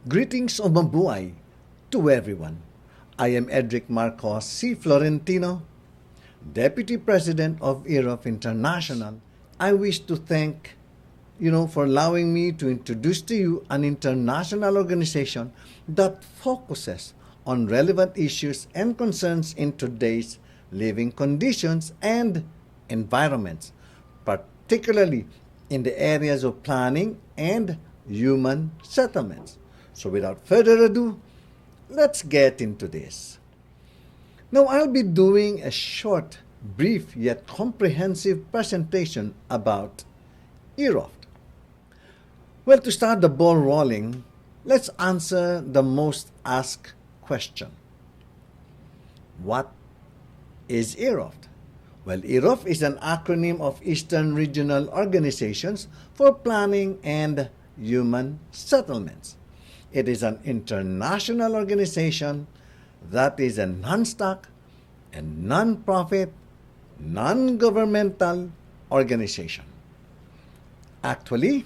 Greetings o mabuhay to everyone. I am Edric Marcos C. Florentino, Deputy President of EAROPH International. I wish to thank for allowing me to introduce to you an international organization that focuses on relevant issues and concerns in today's living conditions and environments, particularly in the areas of planning and human settlements. So without further ado, let's get into this. Now I'll be doing a short, brief yet comprehensive presentation about EAROPH. Well, to start the ball rolling, let's answer the most asked question. What is EAROPH? Well, EAROPH is an acronym of Eastern Regional Organizations for Planning and Human Settlements. It is an international organization that is a non-stock and non-profit, non-governmental organization. Actually,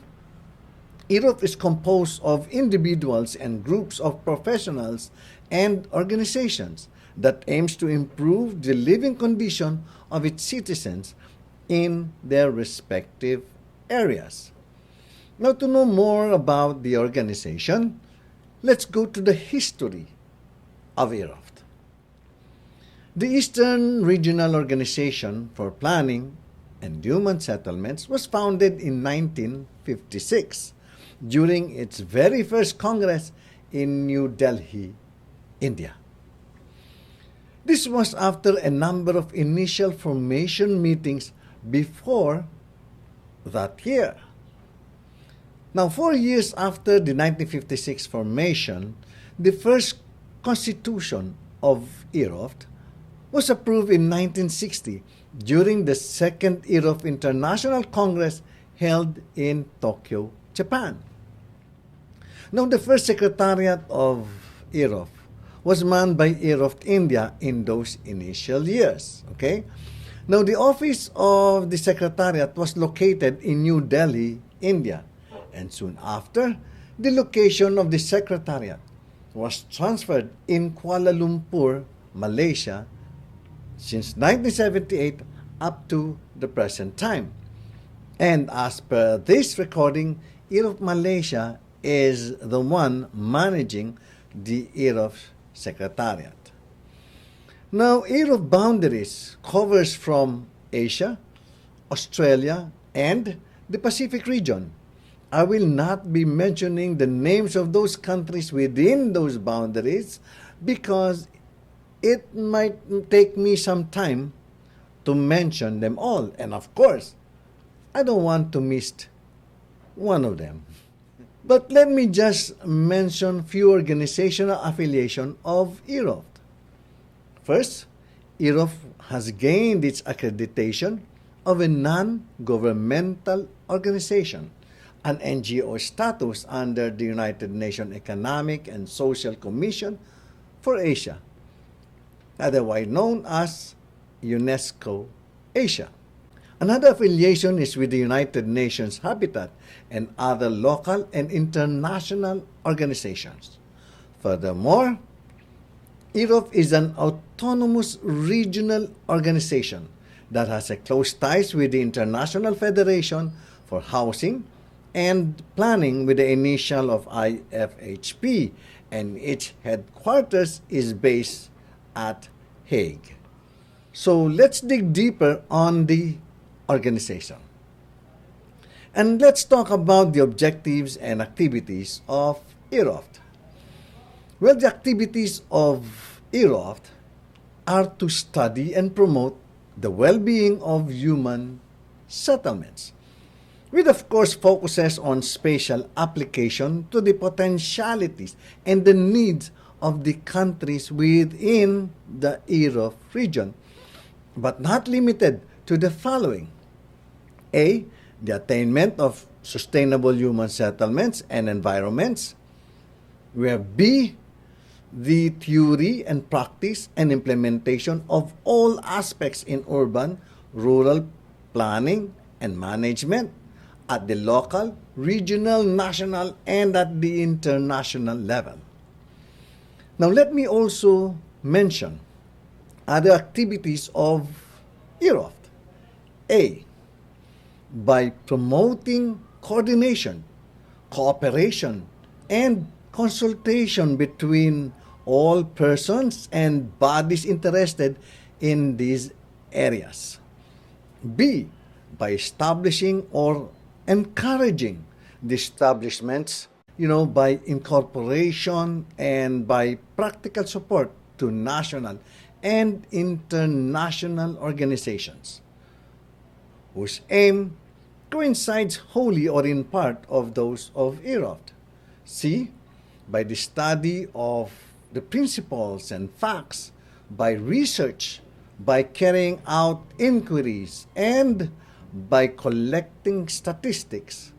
EAROPH is composed of individuals and groups of professionals and organizations that aims to improve the living condition of its citizens in their respective areas. Now, to know more about the organization, let's go to the history of EAROPH. The Eastern Regional Organization for Planning and Human Settlements was founded in 1956 during its very first Congress in New Delhi, India. This was after a number of initial formation meetings before that year. Now, 4 years after the 1956 formation, the first constitution of EAROPH was approved in 1960 during the Second EAROPH International Congress held in Tokyo, Japan. Now, the first Secretariat of EAROPH was manned by EAROPH India in those initial years. Okay? Now, the office of the Secretariat was located in New Delhi, India. And soon after, the location of the Secretariat was transferred in Kuala Lumpur, Malaysia, since 1978 up to the present time. And as per this recording, EAROPH Malaysia is the one managing the EAROPH Secretariat. Now, EAROPH boundaries covers from Asia, Australia, and the Pacific region. I will not be mentioning the names of those countries within those boundaries because it might take me some time to mention them all. And of course, I don't want to miss one of them. But let me just mention few organizational affiliation of EAROPH. First, EAROPH has gained its accreditation of a non-governmental organization, an NGO status under the United Nations Economic and Social Commission for Asia, otherwise known as UNESCO Asia. Another affiliation is with the United Nations Habitat and other local and international organizations. Furthermore, EAROPH is an autonomous regional organization that has a close ties with the International Federation for Housing and Planning with the initial of IFHP, and its headquarters is based at Hague. So let's dig deeper on the organization. And let's talk about the objectives and activities of EAROPH. Well, the activities of EAROPH are to study and promote the well-being of human settlements, with of course focuses on spatial application to the potentialities and the needs of the countries within the EAROPH region, but not limited to the following. A, the attainment of sustainable human settlements and environments. We have B, the theory and practice and implementation of all aspects in urban, rural planning and management, at the local, regional, national, and at the international level. Now, let me also mention other activities of EAROPH. A. By promoting coordination, cooperation, and consultation between all persons and bodies interested in these areas. B. By establishing or encouraging the establishments, by incorporation and by practical support to national and international organizations whose aim coincides wholly or in part of those of EAROPH. C. By the study of the principles and facts, by research, by carrying out inquiries, and by collecting statistics,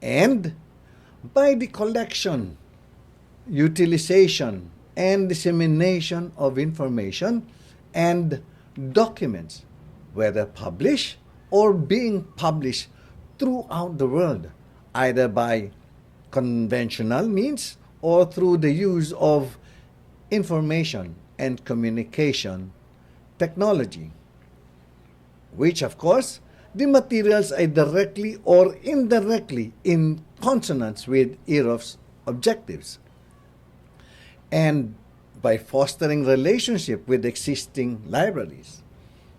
and by the collection, utilization, and dissemination of information and documents, whether published or being published throughout the world, either by conventional means or through the use of information and communication technology, which, of course, the materials are directly or indirectly in consonance with EAROPH's objectives, and by fostering relationship with existing libraries.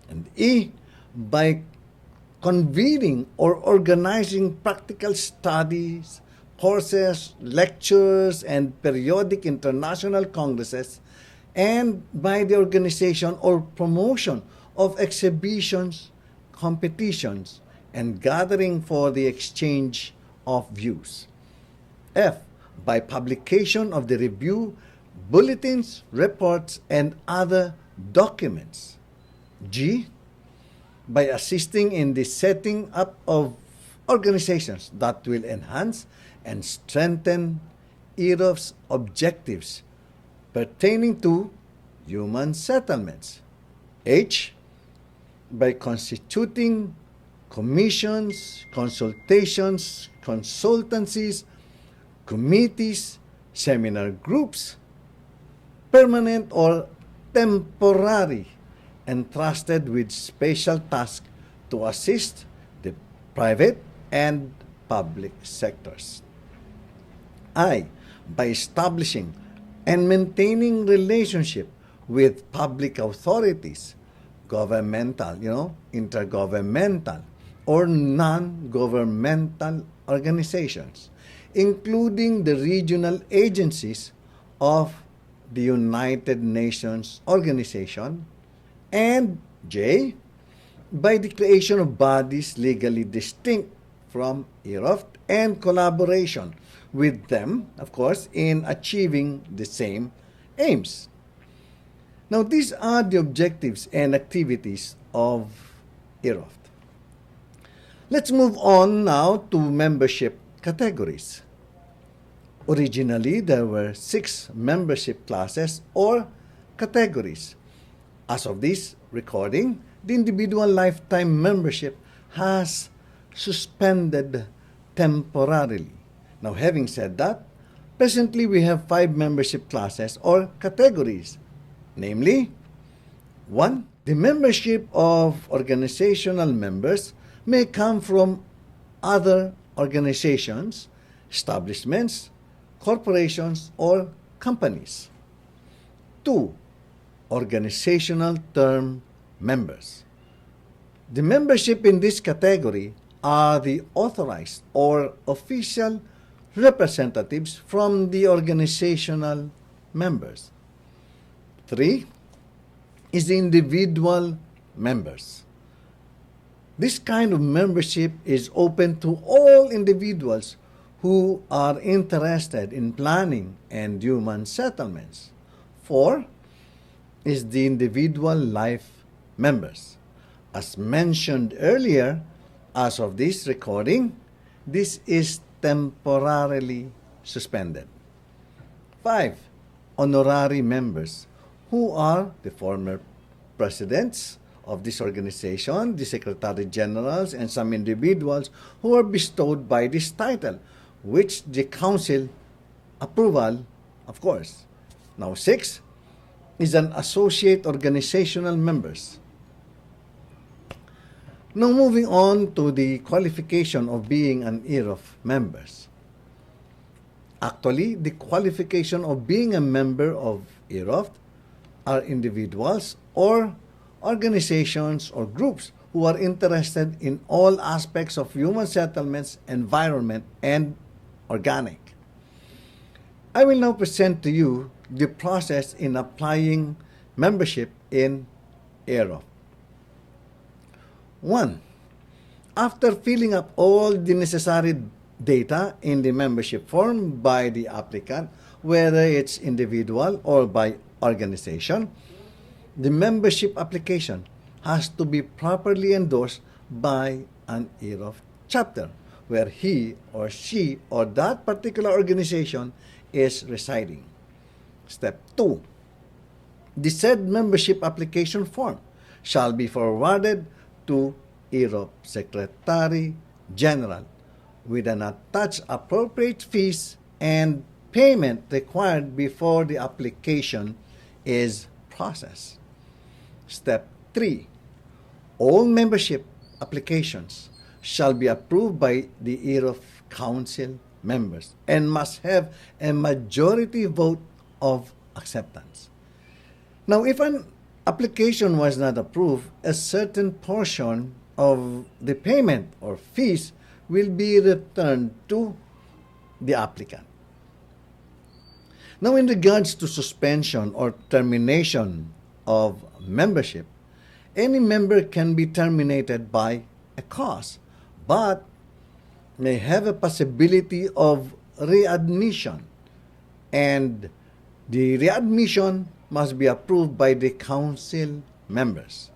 And E. By convening or organizing practical studies, courses, lectures, and periodic international congresses, and by the organization or promotion of exhibitions, competitions, and gathering for the exchange of views. F. By publication of the review, bulletins, reports, and other documents. G. By assisting in the setting up of organizations that will enhance and strengthen EAROPH's objectives pertaining to human settlements. H. By constituting commissions, consultations, consultancies, committees, seminar groups, permanent or temporary, entrusted with special tasks to assist the private and public sectors. I. By establishing and maintaining relationship with public authorities, governmental, intergovernmental, or non-governmental organizations, including the regional agencies of the United Nations Organization, and J. By the creation of bodies legally distinct from EAROPH and collaboration with them, of course, in achieving the same aims. Now, these are the objectives and activities of EAROPH. Let's move on now to membership categories. Originally, there were 6 membership classes or categories. As of this recording, the individual lifetime membership has suspended temporarily. Now, having said that, presently we have 5 membership classes or categories, namely, 1. The membership of organizational members may come from other organizations, establishments, corporations, or companies. 2. Organizational term members. The membership in this category are the authorized or official representatives from the organizational members. 3 is the individual members. This kind of membership is open to all individuals who are interested in planning and human settlements. 4 is the individual life members. As mentioned earlier, as of this recording, this is temporarily suspended. 5. Honorary members, who are the former presidents of this organization, the Secretary Generals, and some individuals who are bestowed by this title, which the Council approval, of course. Now, 6 is an associate organizational members. Now, moving on to the qualification of being an EAROPH members. Actually, the qualification of being a member of EAROPH are individuals or organizations or groups who are interested in all aspects of human settlements, environment, and organic. I will now present to you the process in applying membership in EAROPH. 1. After filling up all the necessary data in the membership form by the applicant, whether it's individual or by organization, the membership application has to be properly endorsed by an EAROPH chapter, where he or she or that particular organization is residing. Step 2. The said membership application form shall be forwarded to EAROPH Secretary General with an attached appropriate fees and payment required before the application is processed. Step 3. All membership applications shall be approved by the EAROPH Council members and must have a majority vote of acceptance. Now, if an application was not approved, a certain portion of the payment or fees will be returned to the applicant. Now, in regards to suspension or termination of membership, any member can be terminated by a cause, but may have a possibility of readmission, and the readmission must be approved by the council members.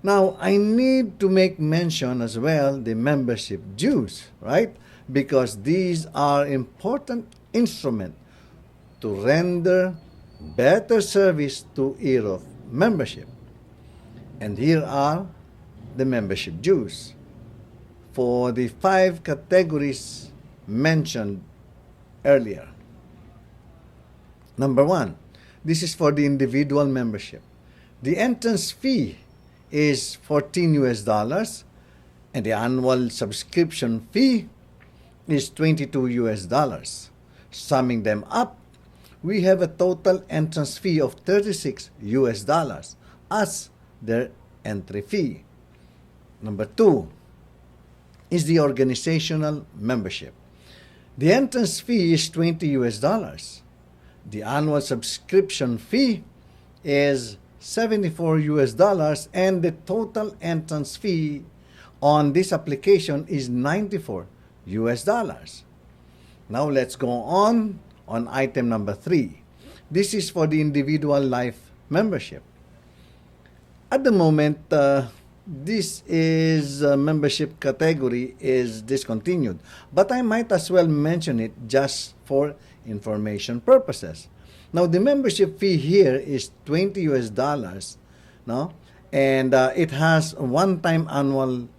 Now, I need to make mention as well the membership dues, right? Because these are important instruments to render better service to EAROPH membership. And here are the membership dues for the 5 categories mentioned earlier. Number 1, this is for the individual membership. The entrance fee is $14 and the annual subscription fee is $22. Summing them up, we have a total entrance fee of $36 as their entry fee. Number 2 is the organizational membership. The entrance fee is $20. The annual subscription fee is $74 and the total entrance fee on this application is $94. Now let's go on item number 3. This is for the individual life membership. At the moment, this is membership category is discontinued, but I might as well mention it just for information purposes. Now, the membership fee here is $20, no? And it has a one-time annual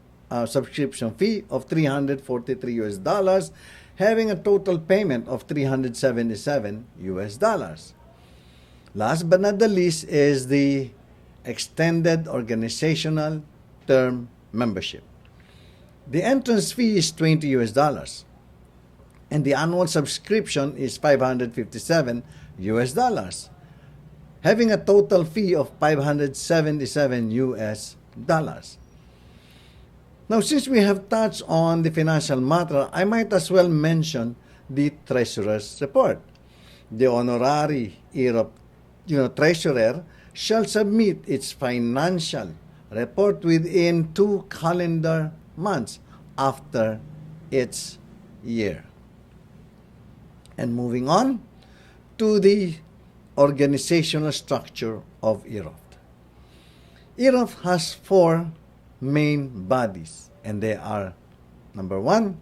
subscription fee of $343, having a total payment of $377. Last but not the least is the extended organizational term membership. The entrance fee is $20 and the annual subscription is $557, having a total fee of $577. Now, since we have touched on the financial matter, I might as well mention the Treasurer's report. The honorary EAROPH treasurer shall submit its financial report within 2 calendar months after its year. And moving on to the organizational structure of EAROPH. EAROPH has 4 main bodies, and they are: number 1,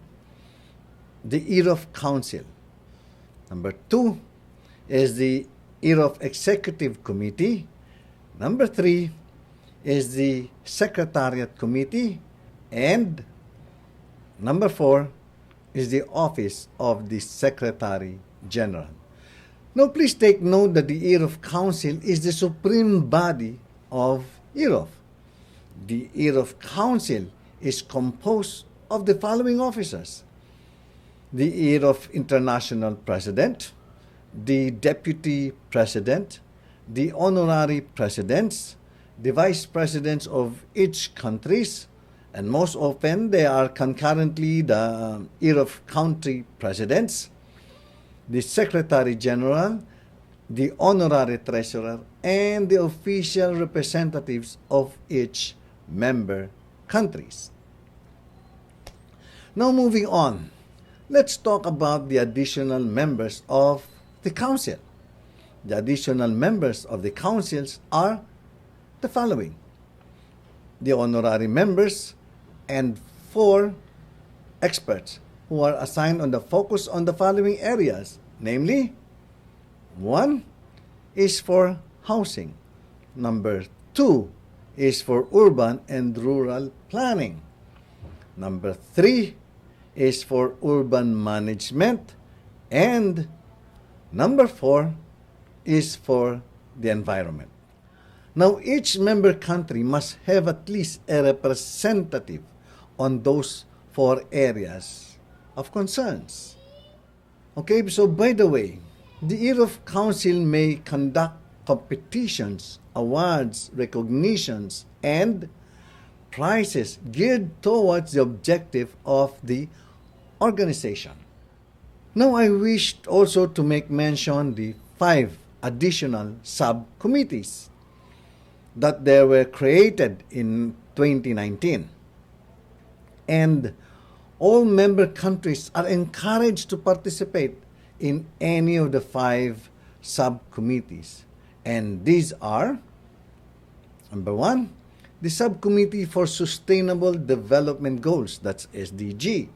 the EAROPH Council. Number 2 is the EAROPH Executive Committee. Number 3 is the Secretariat Committee, and number 4 is the Office of the Secretary General. Now, please take note that the EAROPH Council is the supreme body of EAROPH. The EAROPH Council is composed of the following officers: the EAROPH International President, the Deputy President, the Honorary Presidents, the Vice Presidents of each countries, and most often they are concurrently the EAROPH Country Presidents, the Secretary General, the Honorary Treasurer, and the official representatives of each member countries. Now moving on, let's talk about the additional members of the Council. The additional members of the councils are the following: the honorary members and 4 experts who are assigned on the focus on the following areas, namely, 1 is for housing, number 2 is for urban and rural planning, number 3 is for urban management, and number 4 is for the environment. Now, each member country must have at least a representative on those 4 areas of concerns. Okay, so by the way, the EAROPH Council may conduct competitions, awards, recognitions, and prizes geared towards the objective of the organization. Now, I wish also to make mention the 5 additional subcommittees that they were created in 2019. And all member countries are encouraged to participate in any of the 5 subcommittees. And these are, number 1, the Subcommittee for Sustainable Development Goals, that's SDG.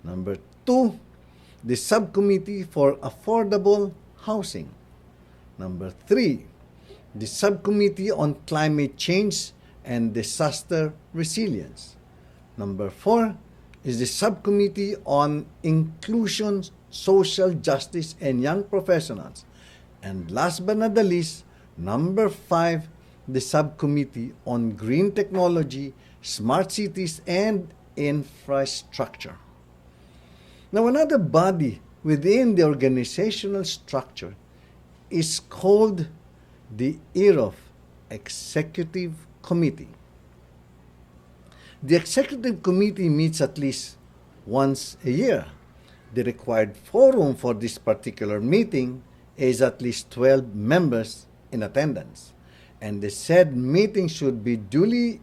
Number 2, the Subcommittee for Affordable Housing. Number 3, the Subcommittee on Climate Change and Disaster Resilience. Number 4 is the Subcommittee on Inclusion, Social Justice, and Young Professionals. And last but not the least, number 5, the Subcommittee on Green Technology, Smart Cities, and Infrastructure. Now, another body within the organizational structure is called the EAROPH Executive Committee. The Executive Committee meets at least once a year. The required quorum for this particular meeting is at least 12 members in attendance, and the said meeting should be duly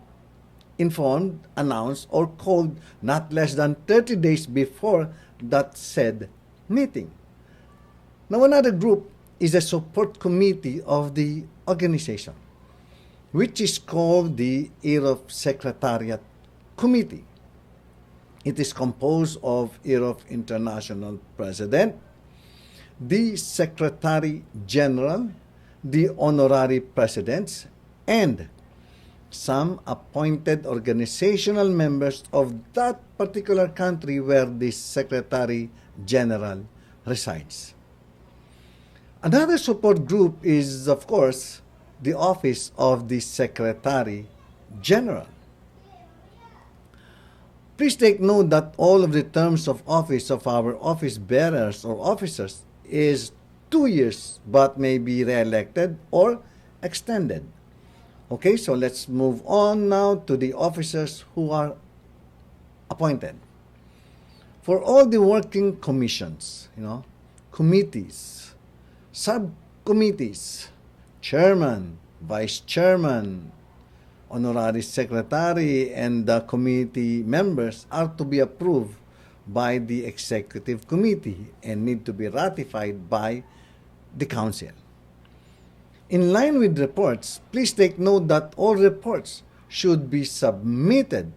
informed, announced, or called not less than 30 days before that said meeting. Now, another group is a support committee of the organization, which is called the EAROPH Secretariat Committee. It is composed of EAROPH International President, the Secretary General, the Honorary Presidents, and some appointed organizational members of that particular country where the Secretary General resides. Another support group is, of course, the Office of the Secretary General. Please take note that all of the terms of office of our office bearers or officers is 2 years, but may be re-elected or extended. Okay, so let's move on now to the officers who are appointed. For all the working commissions, committees, subcommittees, chairman, vice chairman, honorary secretary, and the committee members are to be approved by the executive committee and need to be ratified by the council. In line with reports, please take note that all reports should be submitted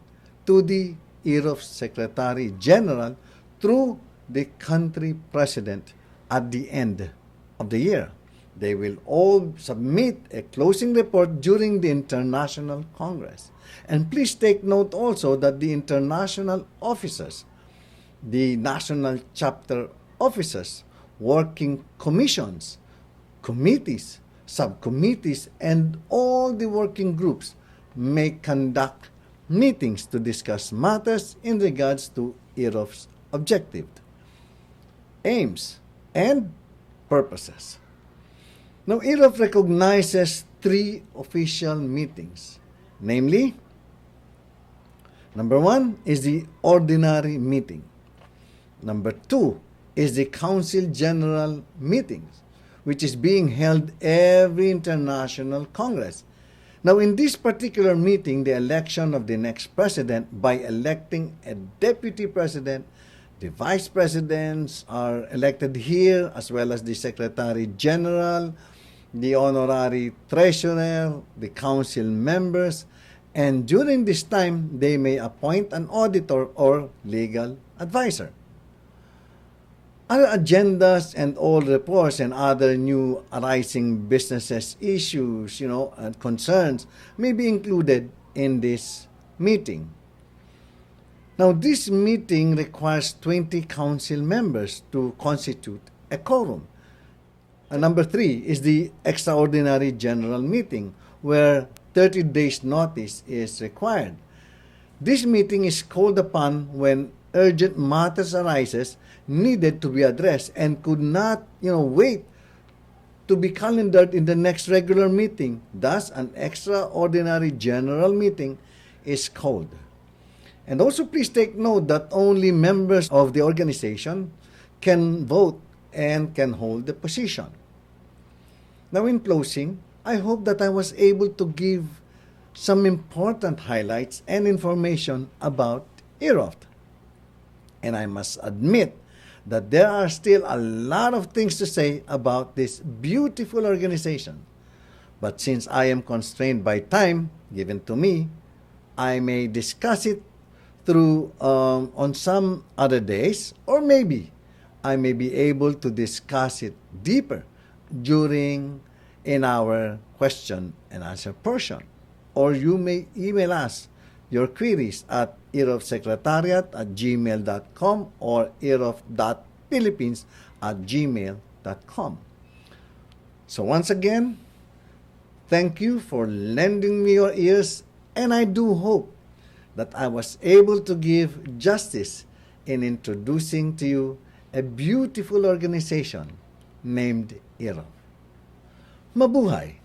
to the EAROPH Secretary General through the country president at the end of the year. They will all submit a closing report during the International Congress. And please take note also that the international officers, the national chapter officers, working commissions, committees, subcommittees, and all the working groups may conduct meetings to discuss matters in regards to EAROPH's objective, aims, and purposes. Now, EAROPH recognizes 3 official meetings, namely, number 1 is the ordinary meeting. Number 2 is the Council General Meetings, which is being held every International Congress. Now, in this particular meeting, the election of the next president by electing a deputy president, the vice presidents are elected here, as well as the Secretary General, the honorary treasurer, the council members, and during this time, they may appoint an auditor or legal advisor. Other agendas and all reports and other new arising businesses issues, and concerns may be included in this meeting. Now, this meeting requires 20 council members to constitute a quorum. And number 3 is the extraordinary general meeting, where 30 days notice is required. This meeting is called upon when urgent matters arises needed to be addressed and could not, wait to be calendared in the next regular meeting. Thus, an extraordinary general meeting is called. And also please take note that only members of the organization can vote and can hold the position. Now, in closing, I hope that I was able to give some important highlights and information about EAROPH. And I must admit that there are still a lot of things to say about this beautiful organization. But since I am constrained by time given to me, I may discuss it through on some other days, or maybe I may be able to discuss it deeper in our question and answer portion. Or you may email us your queries at EAROPHsecretariat@gmail.com or EAROPH.philippines@gmail.com. So once again, thank you for lending me your ears, and I do hope that I was able to give justice in introducing to you a beautiful organization named EAROPH. Mabuhay!